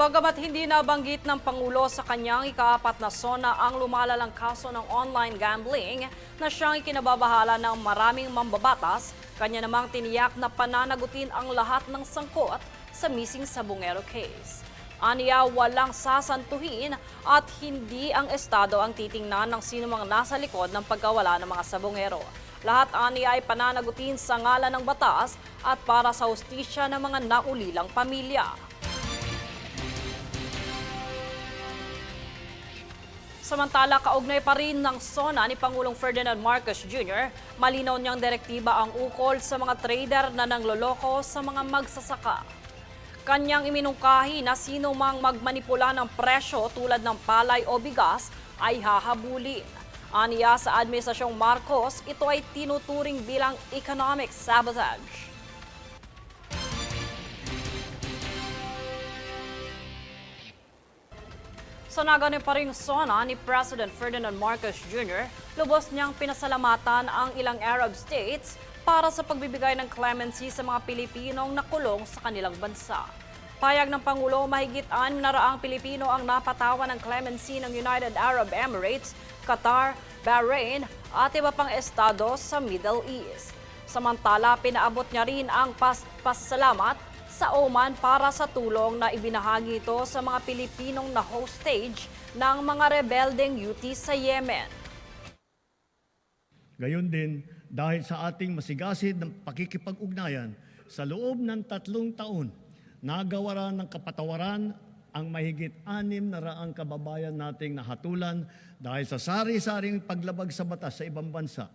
Bagamat hindi nabanggit ng Pangulo sa kanyang ikaapat na SONA ang lumalalang kaso ng online gambling na siyang ikinababahala ng maraming mambabatas, kanya namang tiniyak na pananagutin ang lahat ng sangkot sa missing Sabongero case. Aniya, walang sasantuhin at hindi ang Estado ang titingnan ng sinumang nasa likod ng pagkawala ng mga Sabongero. Lahat aniya ay pananagutin sa ngalan ng batas at para sa hustisya ng mga naulilang pamilya. Samantala, kaugnay pa rin ng SONA ni Pangulong Ferdinand Marcos Jr., malinaw niyang direktiba ang ukol sa mga trader na nangloloko sa mga magsasaka. Kanyang iminungkahi na sino mang magmanipula ng presyo tulad ng palay o bigas ay hahabulin. Aniya sa Administrasyong Marcos, ito ay tinuturing bilang economic sabotage. Sa naganin pa ring SONA ni President Ferdinand Marcos Jr., lubos niyang pinasalamatan ang ilang Arab states para sa pagbibigay ng clemency sa mga Pilipinong nakulong sa kanilang bansa. Payag ng Pangulo, mahigit 600 Pilipino ang napatawan ng clemency ng United Arab Emirates, Qatar, Bahrain at iba pang estado sa Middle East. Samantala, pinaabot niya rin ang pasasalamat sa Oman para sa tulong na ibinahagi ito sa mga Pilipinong na hostage ng mga rebeldeng Houthi sa Yemen. Gayon din, dahil sa ating masigasig ng pakikipag-ugnayan, sa loob ng 3 taon, nagawaran ng kapatawaran ang mahigit 600 kababayan nating nahatulan dahil sa sari-saring paglabag sa batas sa ibang bansa,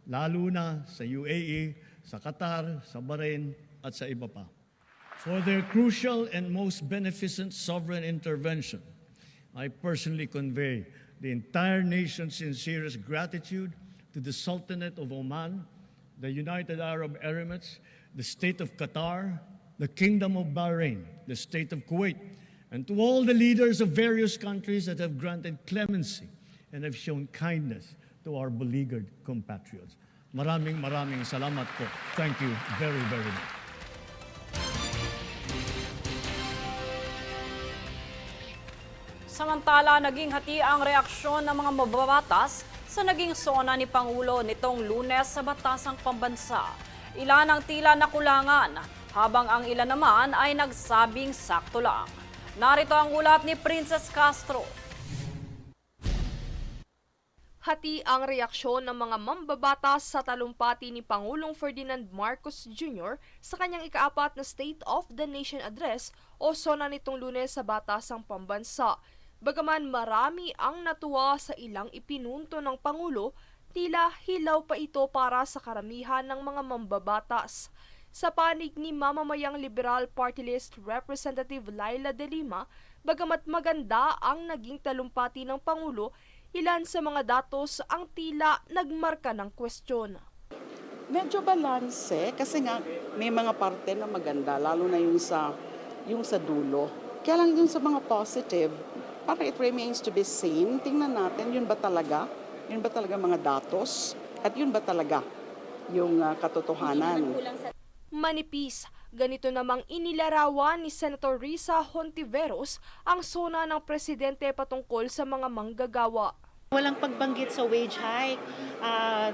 lalo na sa UAE, sa Qatar, sa Bahrain at sa iba pa. For their crucial and most beneficent sovereign intervention, I personally convey the entire nation's sincerest gratitude to the Sultanate of Oman, the United Arab Emirates, the State of Qatar, the Kingdom of Bahrain, the State of Kuwait, and to all the leaders of various countries that have granted clemency and have shown kindness to our beleaguered compatriots. Maraming salamat po. Thank you very, very much. Samantala, naging hati ang reaksyon ng mga mababatas sa naging SONA ni Pangulo nitong Lunes sa Batasang Pambansa. Ilan ang tila nakulangan, habang ang ilan naman ay nagsabing sakto lang. Narito ang ulat ni Princess Castro. Hati ang reaksyon ng mga mambabatas sa talumpati ni Pangulong Ferdinand Marcos Jr. sa kanyang ikaapat na State of the Nation Address o SONA nitong Lunes sa Batasang Pambansa. Bagaman marami ang natuwa sa ilang ipinunto ng Pangulo, tila hilaw pa ito para sa karamihan ng mga mambabatas. Sa panig ni mamamayang Liberal Party List Representative Laila De Lima, bagamat maganda ang naging talumpati ng Pangulo, ilan sa mga datos ang tila nagmarka ng kwestiyon. Medyo balanse kasi nga may mga parte na maganda, lalo na yung sa dulo. Kaya lang yung sa mga positive, para it remains to be seen. Tingnan natin, yun ba talaga mga datos? At yun ba talaga yung katotohanan? Manipis, ganito namang inilarawan ni Senator Risa Hontiveros ang SONA ng presidente patungkol sa mga manggagawa. Walang pagbanggit sa wage hike.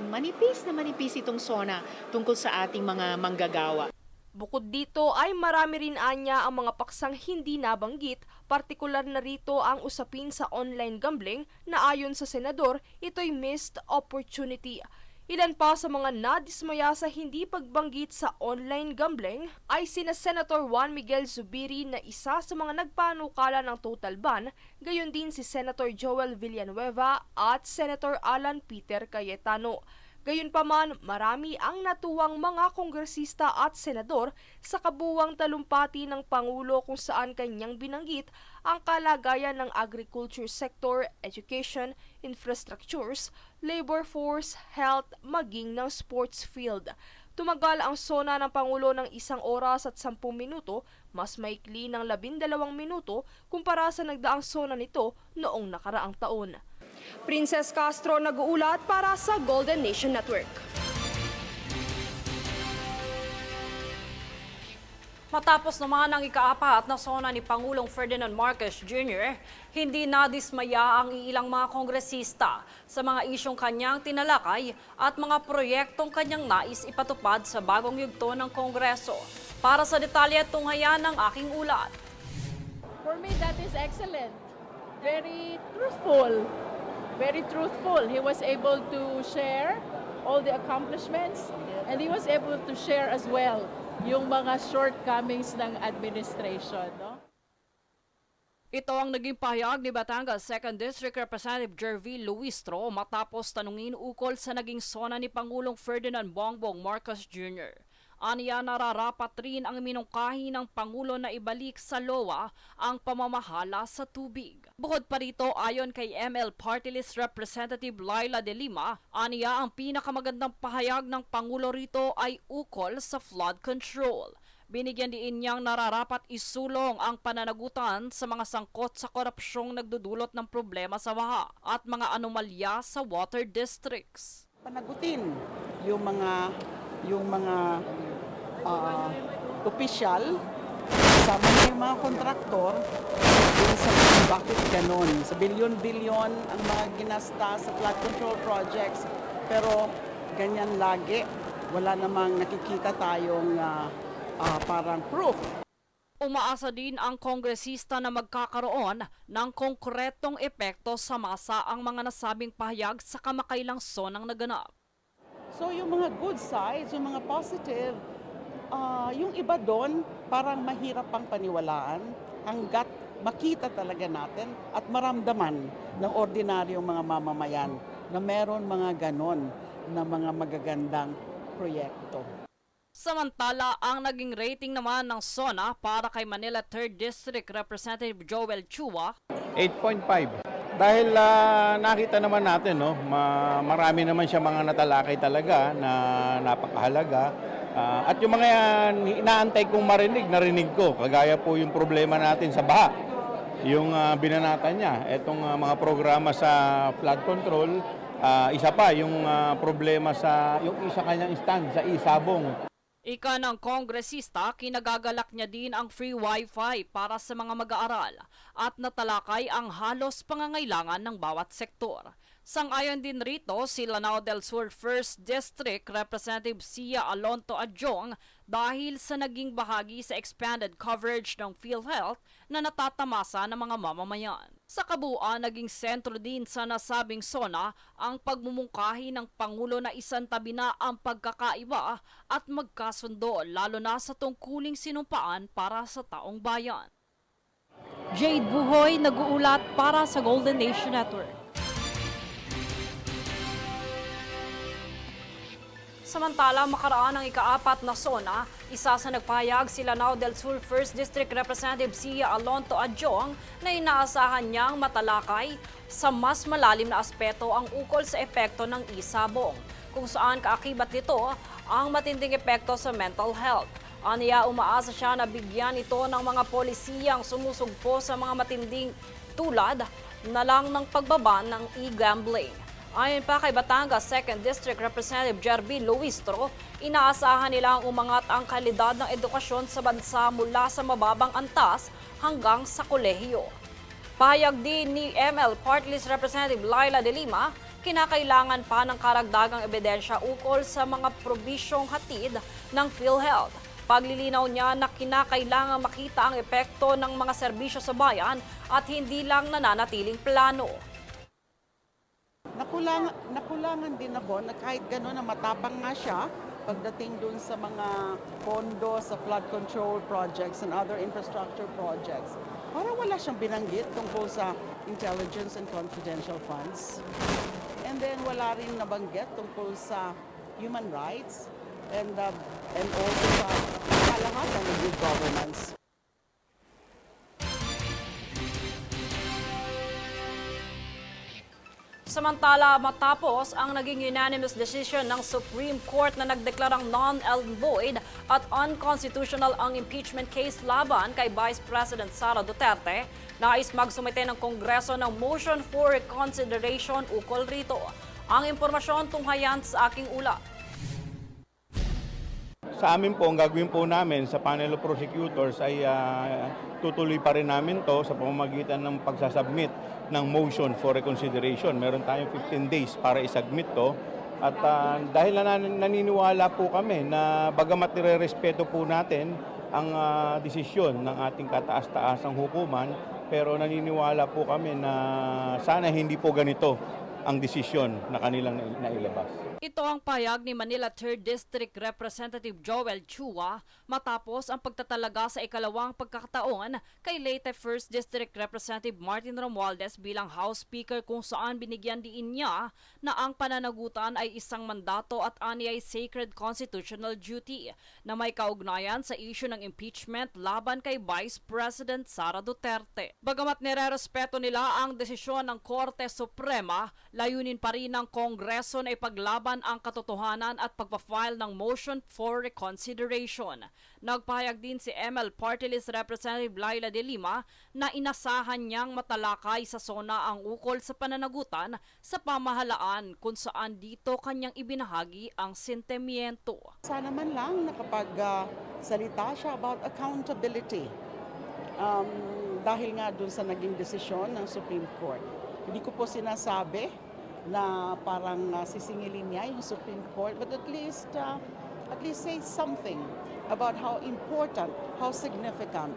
Manipis itong SONA tungkol sa ating mga manggagawa. Bukod dito ay marami rin anya ang mga paksang hindi nabanggit, partikular na rito ang usapin sa online gambling na ayon sa senador, ito'y missed opportunity. Ilan pa sa mga nadismaya sa hindi pagbanggit sa online gambling ay sina Senator Juan Miguel Zubiri na isa sa mga nagpanukala ng total ban, gayon din si Senator Joel Villanueva at Senator Alan Peter Cayetano. Gayunpaman, marami ang natuwang mga kongresista at senador sa kabuwang talumpati ng Pangulo kung saan kanyang binanggit ang kalagayan ng agriculture sector, education, infrastructures, labor force, health, maging ng sports field. Tumagal ang SONA ng Pangulo ng 1 oras at 10 minuto, mas maikli ng 12 minuto kumpara sa nagdaang SONA nito noong nakaraang taon. Princess Castro nag-uulat para sa Golden Nation Network. Matapos naman ang ikaapat na sona ni Pangulong Ferdinand Marcos Jr., hindi nadismaya ang ilang mga kongresista sa mga isyong kanyang tinalakay at mga proyektong kanyang nais ipatupad sa bagong yugto ng Kongreso. Para sa detalye at tunghayan ng aking ulat. For me, that is excellent. Very truthful. Very truthful. He was able to share all the accomplishments and he was able to share as well yung mga shortcomings ng administration. No? Ito ang naging pahayag ni Batangas 2nd District Representative Jervie Luistro matapos tanungin ukol sa naging sona ni Pangulong Ferdinand Bongbong Marcos Jr. Aniya nararapat rin ang minungkahi ng Pangulo na ibalik sa LOA ang pamamahala sa tubig. Bukod pa rito, ayon kay ML Party List Representative Laila de Lima, aniya ang pinakamagandang pahayag ng Pangulo rito ay ukol sa flood control. Binigyan din niyang nararapat isulong ang pananagutan sa mga sangkot sa korupsyong nagdudulot ng problema sa baha at mga anomalya sa water districts. Panagutin yung mga opisyal, kasama na yung mga kontraktor, yung sa bakit ganon. Sa bilyon-bilyon ang mga ginasta sa flood control projects, pero ganyan lagi. Wala namang nakikita tayong parang proof. Umaasa din ang kongresista na magkakaroon ng konkretong epekto sa masa ang mga nasabing pahayag sa kamakailang sonang naganap. So yung mga good sides, yung mga positive, yung iba doon parang mahirap pang paniwalaan hanggat makita talaga natin at maramdaman ng ordinaryong mga mamamayan na meron mga ganon na mga magagandang proyekto. Samantala, ang naging rating naman ng SONA para kay Manila 3rd District Representative Joel Chua, 8.5. Dahil nakita naman natin, no, marami naman siya mga natalakay talaga na napakahalaga. At yung mga inaantay kong marinig, narinig ko. Kagaya po yung problema natin sa baha. Yung binanatan niya, itong mga programa sa flood control, isa pa yung problema sa yung isa kanyang stand sa Isabong. ika ng kongresista, kinagagalak niya din ang free wifi para sa mga mag-aaral at natalakay ang halos pangangailangan ng bawat sektor. Sang-ayon din rito si Lanao del Sur 1st District Representative Sia Alonto Adjong dahil sa naging bahagi sa expanded coverage ng PhilHealth na natatamasa ng mga mamamayan. Sa kabuuan, naging sentro din sa nasabing SONA ang pagmumungkahi ng Pangulo na isantabi na ang pagkakaiba at magkasundo lalo na sa tungkuling sinumpaan para sa taong bayan. Jade Buhoy, nag-uulat para sa Golden Nation Network. Samantala, makaraan ang ikaapat na SONA, isa sa nagpahayag si Lanao del Sur 1st District Representative Sia Alonto Adjong na inaasahan niyang matalakay sa mas malalim na aspeto ang ukol sa epekto ng isabong, kung saan kaakibat nito ang matinding epekto sa mental health. Aniya, umaasa siya na bigyan ito ng mga polisiyang sumusugpo sa mga matinding tulad na lang ng pagbaba ng e-gambling. Ayon pa kay Batangas 2nd District Representative Jervie Luistro, inaasahan nilang umangat ang kalidad ng edukasyon sa bansa mula sa mababang antas hanggang sa kolehiyo. Pahayag din ni ML Party List Representative Laila de Lima, kinakailangan pa ng karagdagang ebidensya ukol sa mga probisyong hatid ng PhilHealth. Paglilinaw niya na kinakailangan makita ang epekto ng mga serbisyo sa bayan at hindi lang nananatiling plano. Nakulangan din ako na kahit gano'n na matapang nga siya pagdating dun sa mga pondo sa flood control projects and other infrastructure projects. Parang wala siyang binanggit tungkol sa intelligence and confidential funds. And then wala rin nabanggit tungkol sa human rights and also sa kalahatan ng good governance. Samantala, matapos ang naging unanimous decision ng Supreme Court na nagdeklarang null and void at unconstitutional ang impeachment case laban kay Vice President Sara Duterte, nais magsumite ng Kongreso ng motion for reconsideration ukol rito. Ang impormasyon tunghayan sa aking ulat. sa amin po, ang gagawin po namin sa panel of prosecutors ay tutuloy pa rin namin to sa pamamagitan ng pagsasubmit ng motion for reconsideration. Meron tayong 15 days para isubmit to. At dahil naniniwala po kami na bagamat nire-respeto po natin ang desisyon ng ating kataas-taasang hukuman, pero naniniwala po kami na sana hindi po ganito ang desisyon na kanilang nailabas. Ito ang payag ni Manila 3rd District Representative Joel Chua matapos ang pagtatalaga sa ikalawang pagkakataon kay late 1st District Representative Martin Romualdez bilang House Speaker, kung saan binigyan diin niya na ang pananagutan ay isang mandato at ani ay sacred constitutional duty na may kaugnayan sa issue ng impeachment laban kay Vice President Sara Duterte. Bagamat nirerespeto nila ang desisyon ng Korte Suprema, layunin pa rin ng Kongreso na ipaglaban ang katotohanan at pagpa-file ng motion for reconsideration. Nagpahayag din si ML Party List Representative Laila de Lima na inasahan niyang matalakay sa SONA ang ukol sa pananagutan sa pamahalaan, kung saan dito kanyang ibinahagi ang sentimiento. Sana man lang nakapag-salita siya about accountability. Dahil nga dun sa naging desisyon ng Supreme Court. Hindi ko po sinasabi na parang sisingilin niya yung Supreme Court, but at least say something about how important, how significant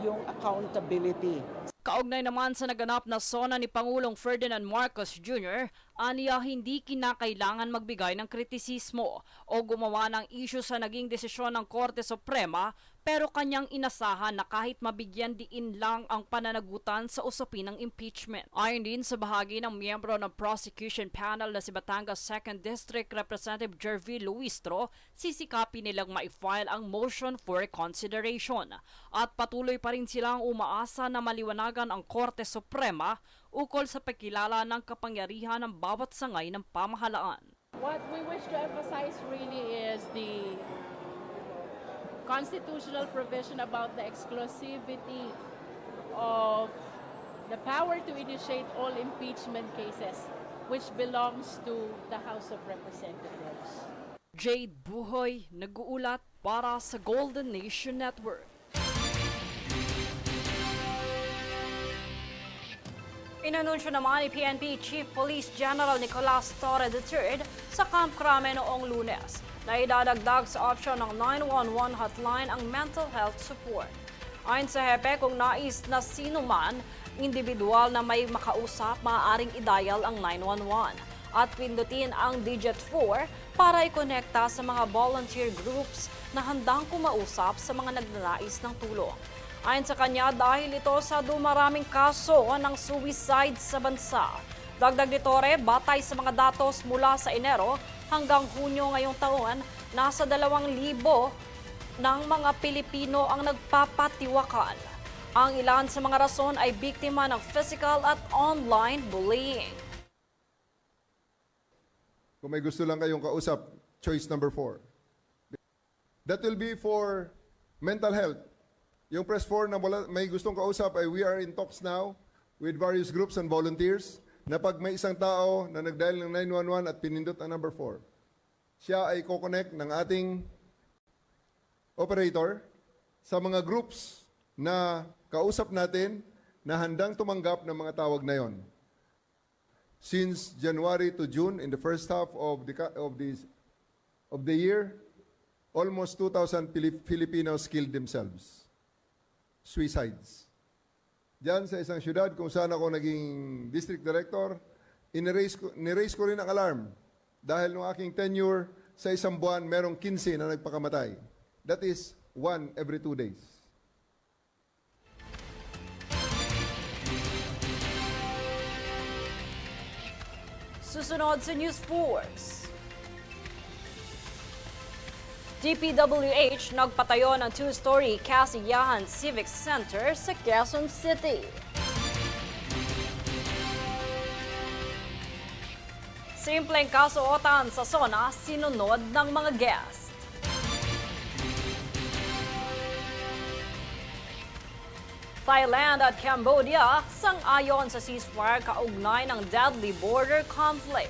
yung accountability. Kaugnay naman sa naganap na SONA ni Pangulong Ferdinand Marcos Jr., aniya hindi kinakailangan magbigay ng kritisismo o gumawa ng issue sa naging desisyon ng Korte Suprema, pero kanyang inasahan na kahit mabigyan diin lang ang pananagutan sa usapin ng impeachment. Ayon din sa bahagi ng miyembro ng prosecution panel na si Batangas 2nd District Representative Jervy Luistro, sisikapin nilang ma-file ang motion for reconsideration. At patuloy pa rin silang umaasa na maliwanagan ang Korte Suprema ukol sa pagkilala ng kapangyarihan ng bawat sangay ng pamahalaan. What we wish to emphasize really is the constitutional provision about the exclusivity of the power to initiate all impeachment cases, which belongs to the House of Representatives. Jade Buhoy, nag-uulat para sa Golden Nation Network. Inanunsyo naman ni PNP Chief Police General Nicolas Torre III sa Camp Crame noong Lunes na idadagdag sa option ng 911 hotline ang mental health support. Ayon sa hepe, kung nais na sino man individual na may makausap, maaaring i-dial ang 911 at pindutin ang digit 4 para ikonekta sa mga volunteer groups na handang kumausap sa mga nagnanais ng tulong. Ayon sa kanya, dahil ito sa dumaraming kaso ng suicide sa bansa. Dagdag ni Torre, batay sa mga datos mula sa Enero hanggang Hunyo ngayong taon, nasa 2,000 ng mga Pilipino ang nagpapatiwakan. Ang ilan sa mga rason ay biktima ng physical at online bullying. Kung may gusto lang kayong kausap, choice number 4. That will be for mental health. Yung press 4 na may gustong kausap ay we are in talks now with various groups and volunteers na pag may isang tao na nag-dial ng 911 at pinindot ang number 4, siya ay ko-connect ng ating operator sa mga groups na kausap natin na handang tumanggap ng mga tawag na yon. Since January to June, in the first half of the year, almost 2,000 Filipinos killed themselves. Suicides. Diyan sa isang syudad kung saan ako naging district director, niraise ko rin ang alarm dahil nung aking tenure sa isang buwan, merong 15 na nagpakamatay. That is 1 every 2 days. Susunod sa News Force. DPWH nagpatayo ng 2-story Kasiyahan Civic Center sa Quezon City. Simpleng kasuotan sa SONA, sinunod ng mga guest. Thailand at Cambodia sang-ayon sa ceasefire kaugnay ng deadly border conflict.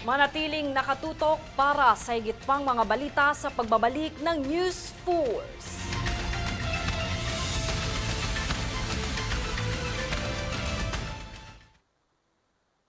Manatiling nakatutok para sa higit pang mga balita sa pagbabalik ng News Force.